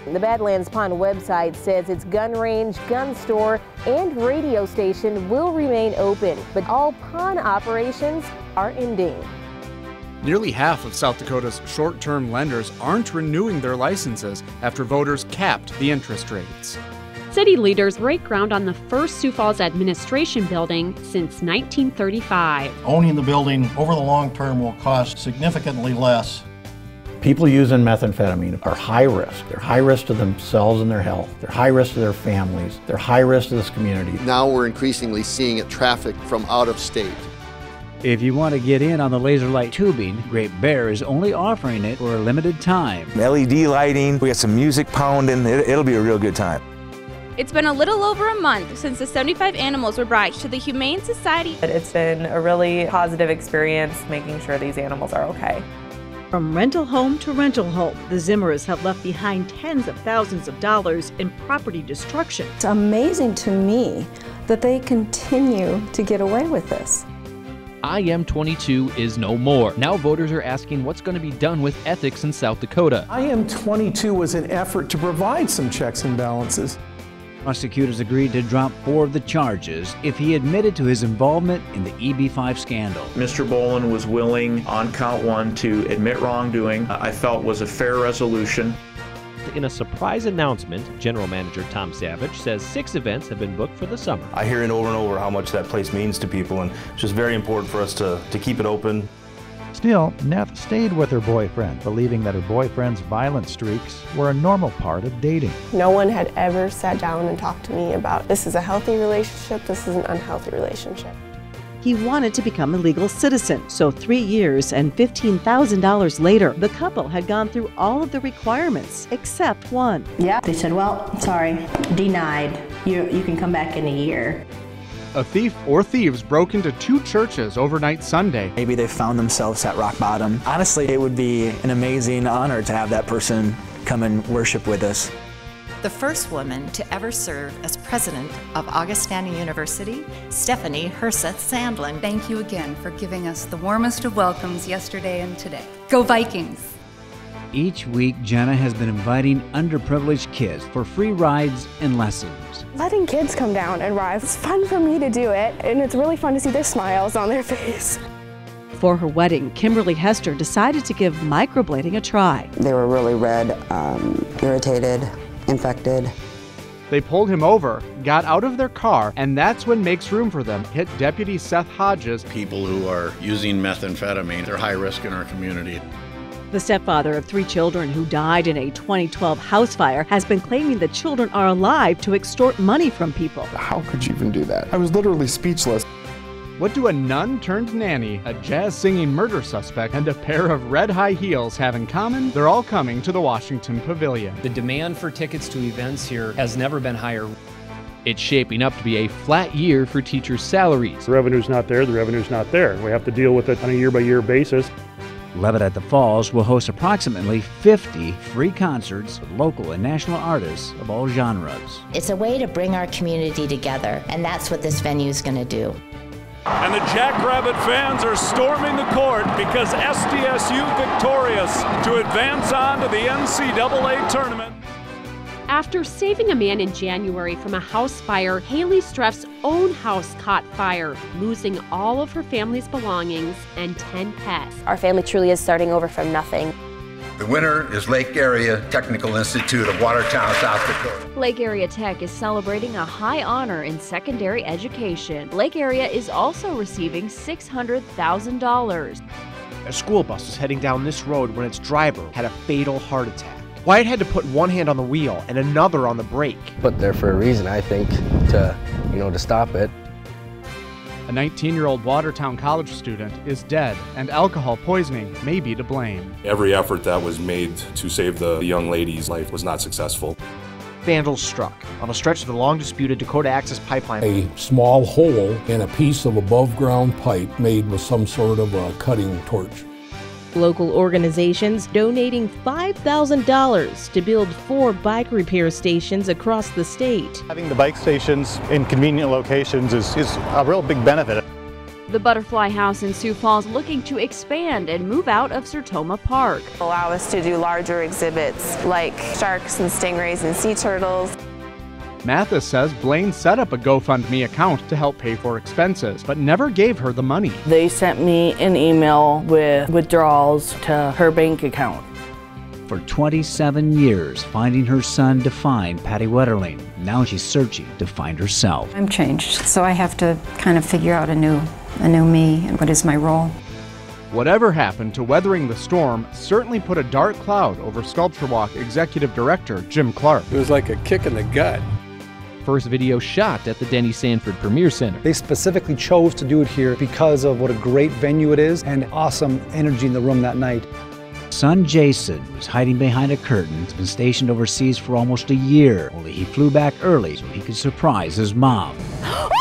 The Badlands Pond website says its gun range, gun store, and radio station will remain open, but all pawn operations are ending. Nearly half of South Dakota's short-term lenders aren't renewing their licenses after voters capped the interest rates. City leaders break ground on the first Sioux Falls administration building since 1935. Owning the building over the long term will cost significantly less. People using methamphetamine are high risk. They're high risk to themselves and their health. They're high risk to their families. They're high risk to this community. Now we're increasingly seeing it traffic from out of state. If you want to get in on the laser light tubing, Great Bear is only offering it for a limited time. LED lighting, we got some music pounding, it'll be a real good time. It's been a little over a month since the 75 animals were brought to the Humane Society. It's been a really positive experience making sure these animals are okay. From rental home to rental home, the Zimmers have left behind tens of thousands of dollars in property destruction. It's amazing to me that they continue to get away with this. IM22 is no more. Now voters are asking what's going to be done with ethics in South Dakota. IM22 was an effort to provide some checks and balances. Prosecutors agreed to drop 4 of the charges if he admitted to his involvement in the EB5 scandal. Mr. Bolin was willing on count 1 to admit wrongdoing. I felt was a fair resolution. In a surprise announcement, General Manager Tom Savage says 6 events have been booked for the summer. I hear it over and over how much that place means to people, and it's just very important for us to keep it open. Still, Neff stayed with her boyfriend, believing that her boyfriend's violent streaks were a normal part of dating. No one had ever sat down and talked to me about this is a healthy relationship, this is an unhealthy relationship. He wanted to become a legal citizen, so 3 years and $15,000 later, the couple had gone through all of the requirements except one. Yeah, they said, well, sorry, denied. You can come back in a year. A thief or thieves broke into 2 churches overnight Sunday. Maybe they found themselves at rock bottom. Honestly, it would be an amazing honor to have that person come and worship with us. The first woman to ever serve as president of Augustana University, Stephanie Herseth Sandlin. Thank you again for giving us the warmest of welcomes yesterday and today. Go Vikings! Each week, Jenna has been inviting underprivileged kids for free rides and lessons. Letting kids come down and ride, it's fun for me to do it, and it's really fun to see their smiles on their face. For her wedding, Kimberly Hester decided to give microblading a try. They were really red, irritated, infected. They pulled him over, got out of their car, and that's when Makes Room for Them hit Deputy Seth Hodges. People who are using methamphetamine, they're high risk in our community. The stepfather of 3 children who died in a 2012 house fire has been claiming the children are alive to extort money from people. How could you even do that? I was literally speechless. What do a nun turned nanny, a jazz-singing murder suspect, and a pair of red high heels have in common? They're all coming to the Washington Pavilion. The demand for tickets to events here has never been higher. It's shaping up to be a flat year for teachers' salaries. The revenue's not there, the revenue's not there. We have to deal with it on a year-by-year basis. Levitt at the Falls will host approximately 50 free concerts with local and national artists of all genres. It's a way to bring our community together, and that's what this venue is going to do. And the Jackrabbit fans are storming the court because SDSU victorious to advance on to the NCAA tournament. After saving a man in January from a house fire, Haley Streff's own house caught fire, losing all of her family's belongings and 10 pets. Our family truly is starting over from nothing. The winner is Lake Area Technical Institute of Watertown, South Dakota. Lake Area Tech is celebrating a high honor in secondary education. Lake Area is also receiving $600,000. A school bus was heading down this road when its driver had a fatal heart attack. Wyatt had to put one hand on the wheel and another on the brake. Put there for a reason, I think, to stop it. A 19-year-old Watertown college student is dead, and alcohol poisoning may be to blame. Every effort that was made to save the young lady's life was not successful. Vandals struck on a stretch of the long-disputed Dakota Access Pipeline. A small hole in a piece of above-ground pipe made with some sort of a cutting torch. Local organizations donating $5,000 to build 4 bike repair stations across the state. Having the bike stations in convenient locations is a real big benefit. The Butterfly House in Sioux Falls looking to expand and move out of Sertoma Park. Allow us to do larger exhibits like sharks and stingrays and sea turtles. Mathis says Blaine set up a GoFundMe account to help pay for expenses, but never gave her the money. They sent me an email with withdrawals to her bank account. For 27 years, finding her son defined Patty Wetterling. Now she's searching to find herself. I'm changed, so I have to kind of figure out a new me and what is my role. Whatever happened to weathering the storm certainly put a dark cloud over Sculpture Walk Executive Director Jim Clark. It was like a kick in the gut. First video shot at the Denny Sanford Premier Center. They specifically chose to do it here because of what a great venue it is and awesome energy in the room that night. Son Jason was hiding behind a curtain. He's been stationed overseas for almost a year, only he flew back early so he could surprise his mom. Oh